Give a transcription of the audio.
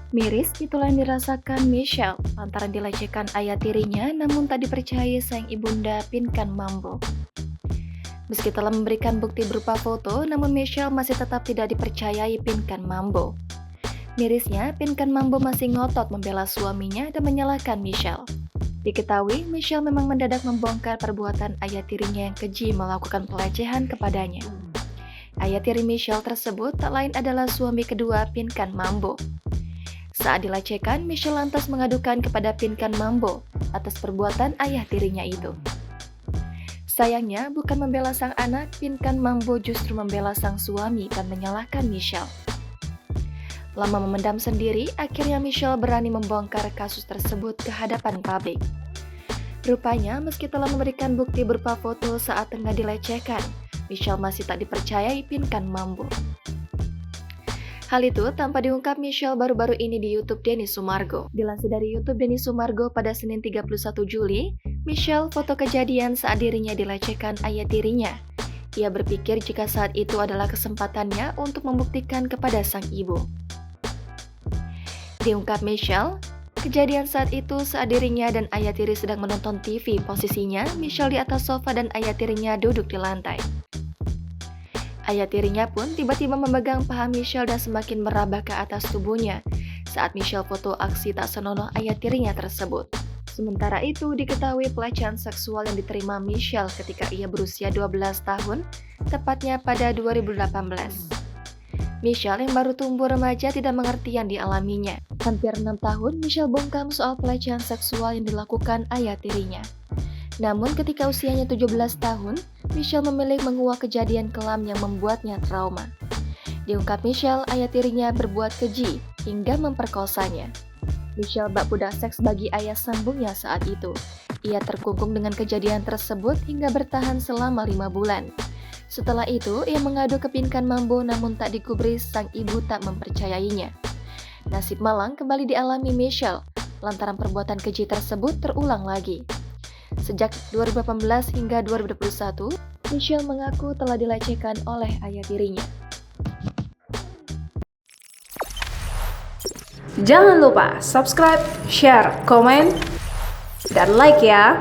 Miris itulah yang dirasakan Michelle lantaran dilecehkan ayah tirinya namun tak dipercayai sang ibunda Pinkan Mambo. Meski telah memberikan bukti berupa foto, namun Michelle masih tetap tidak dipercayai Pinkan Mambo. Mirisnya, Pinkan Mambo masih ngotot membela suaminya dan menyalahkan Michelle. Diketahui, Michelle memang mendadak membongkar perbuatan ayah tirinya yang keji melakukan pelecehan kepadanya. Ayah tiri Michelle tersebut tak lain adalah suami kedua Pinkan Mambo. Saat dilecehkan, Michelle lantas mengadukan kepada Pinkan Mambo atas perbuatan ayah tirinya itu. Sayangnya, bukan membela sang anak, Pinkan Mambo justru membela sang suami dan menyalahkan Michelle. Lama memendam sendiri, akhirnya Michelle berani membongkar kasus tersebut ke hadapan publik. Rupanya, meski telah memberikan bukti berupa foto saat tengah dilecehkan, Michelle masih tak dipercayai Pinkan Mambo. Hal itu tanpa diungkap Michelle baru-baru ini di YouTube Denny Sumargo. Dilansir dari YouTube Denny Sumargo pada Senin 31 Juli, Michelle foto kejadian saat dirinya dilecehkan ayah tirinya. Ia berpikir jika saat itu adalah kesempatannya untuk membuktikan kepada sang ibu. Diungkap Michelle, kejadian saat itu saat dirinya dan ayah tiri sedang menonton TV. Posisinya, Michelle di atas sofa dan ayah tirinya duduk di lantai. Ayah tirinya pun tiba-tiba memegang paha Michelle dan semakin meraba ke atas tubuhnya saat Michelle foto aksi tak senonoh ayah tirinya tersebut. Sementara itu, diketahui pelecehan seksual yang diterima Michelle ketika ia berusia 12 tahun, tepatnya pada 2018. Michelle yang baru tumbuh remaja tidak mengerti yang dialaminya. Hampir 6 tahun, Michelle bungkam soal pelecehan seksual yang dilakukan ayah tirinya. Namun ketika usianya 17 tahun, Michelle memilih menguak kejadian kelam yang membuatnya trauma. Diungkap Michelle, ayah tirinya berbuat keji hingga memperkosanya. Michelle bak budak seks bagi ayah sambungnya saat itu. Ia terkungkung dengan kejadian tersebut hingga bertahan selama 5 bulan. Setelah itu, ia mengadu ke Pinkan Mambo namun tak digubris, sang ibu tak mempercayainya. Nasib malang kembali dialami Michelle, lantaran perbuatan keji tersebut terulang lagi. Sejak 2018 hingga 2021, Michelle mengaku telah dilecehkan oleh ayah tirinya. Jangan lupa subscribe, share, komen, dan like ya!